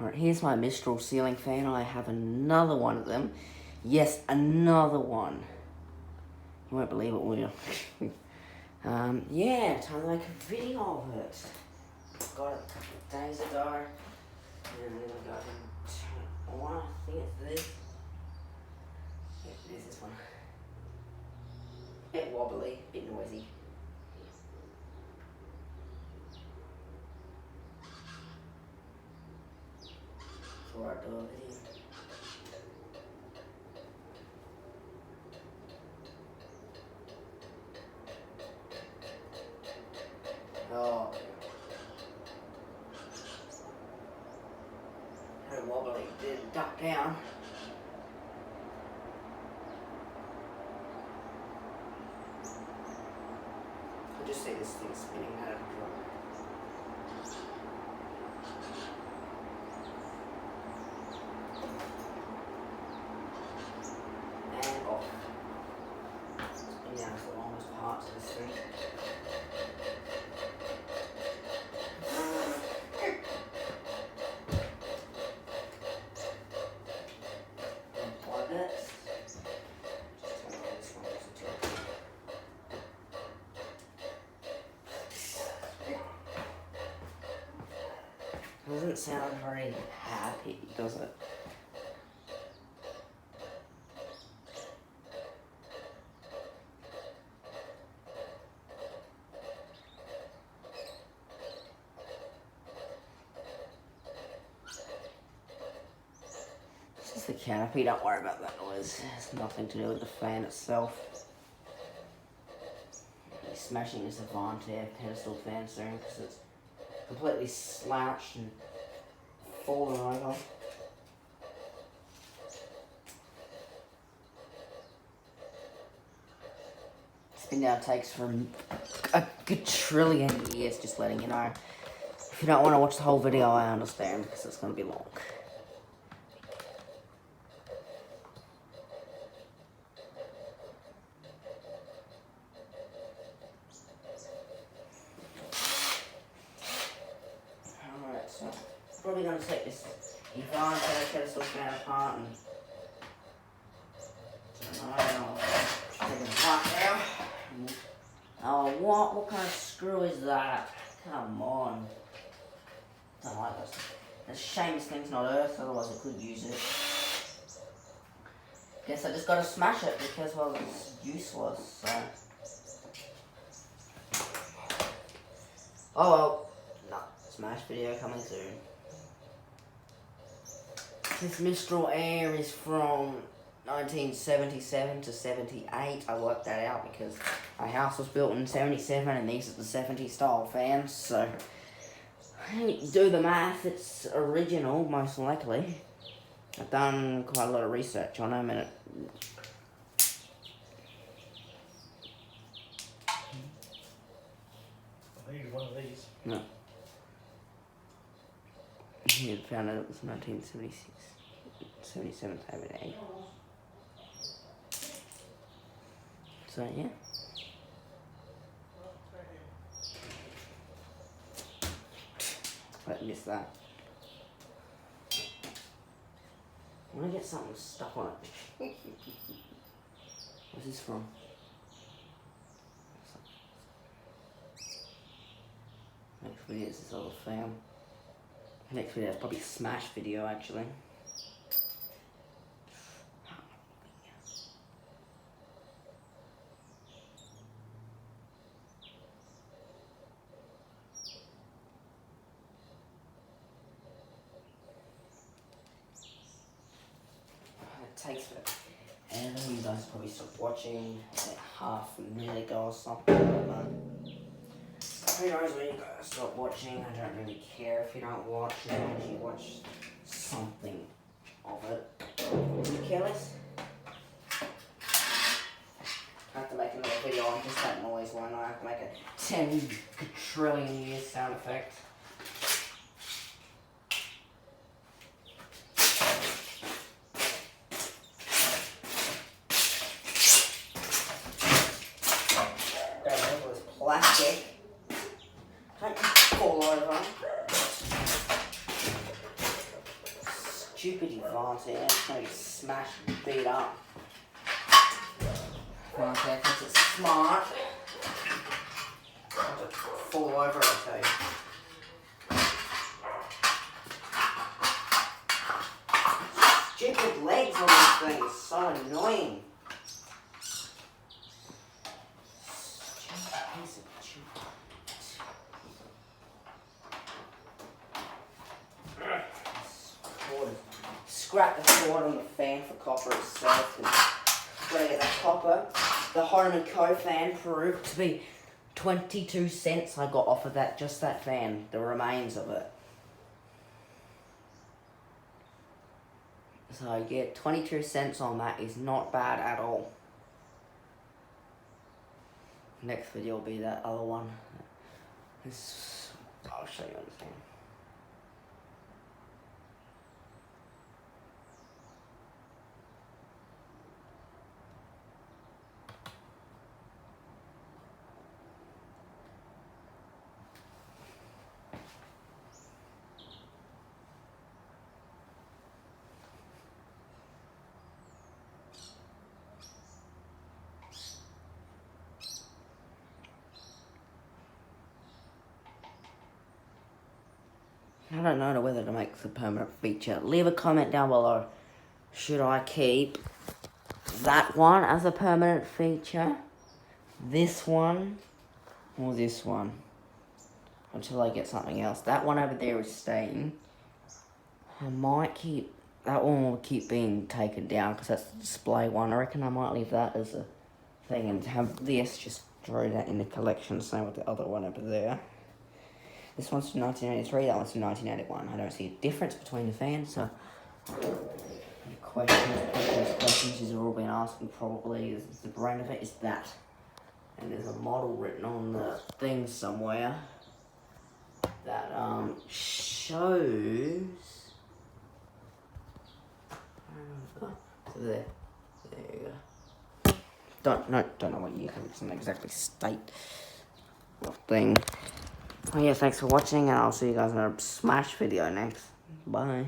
Alright, here's my Mistral ceiling fan. I have another one of them. Yes, another one. You won't believe it, will you? Yeah, time to make a video of it. Got it a couple of days ago. And then I got him turn on. I think it's this. Yep, it is this one. Bit wobbly, bit noisy. Before I do a video. Oh. Very wobbly, did duck down. I just see this thing spinning out of control. And off. Spinning out for the longest parts of this thing. Doesn't sound very happy, does it? It's just the canopy, don't worry about that noise. It has nothing to do with the fan itself. He's smashing this Avantair pedestal fan soon because it's completely slouched and fallen over. Spin down takes from a quadrillion years, just letting you know. If you don't want to watch the whole video, I understand, because it's going to be long. So, probably going to take this Avantair pedestal fan apart and turn it on. Take it apart now. Oh, what kind of screw is that? Come on. Don't like this. It's a shame this thing's not earth, otherwise I could use it. Guess I just got to smash it because, well, it's useless, so. Oh well. Smash video coming soon. This mistralaire is from 1977 to 78. I worked that out because my house was built in 77 and these are the 70s style fans, so do the math, it's original most likely. I've done quite a lot of research on them and I need one of these. No. He had found out it was 1976, 77, 78. So, yeah. I missed that. I want to get something stuck on it. What's this from? Next video is this other fan. Next video is probably a smash video actually. It takes forever. And you guys probably stopped watching like half a minute ago or something like that. Who knows when you guys stop watching? I don't really care if you don't watch, as long as you watch something of it. Are you careless? I have to make another video on just that noise one. I have to make a 10 trillion year sound effect. Plastic. Don't fall over. stupid device here. It's going to be smashed and beat up. Okay, because it's smart. I'll just fall over, I tell you. Stupid legs on this thing is so annoying. Stupid piece of scrap the cord on the fan for copper itself. Gotta get that copper. The Harman Co fan proved to be 22 cents I got off of that, just that fan, the remains of it. So yeah, 22 cents on that is not bad at all. Next video will be that other one. I'll show you on the thing. I don't know whether to make the permanent feature. Leave a comment down below. Should I keep that one as a permanent feature, this one, or this one? Until I get something else. That one over there is staying. I might keep... That one will keep being taken down because that's the display one. I reckon I might leave that as a thing and have this just throw that in the collection. Same with the other one over there. This one's from 1983, that one's from 1981. I don't see a difference between the fans, so... Questions you've all been asking probably is the brand of it is that. And there's a model written on the thing somewhere that shows... So there you go. Don't know what year, because it doesn't exactly state the thing. Oh yeah, thanks for watching, and I'll see you guys in a Smash video next. Bye.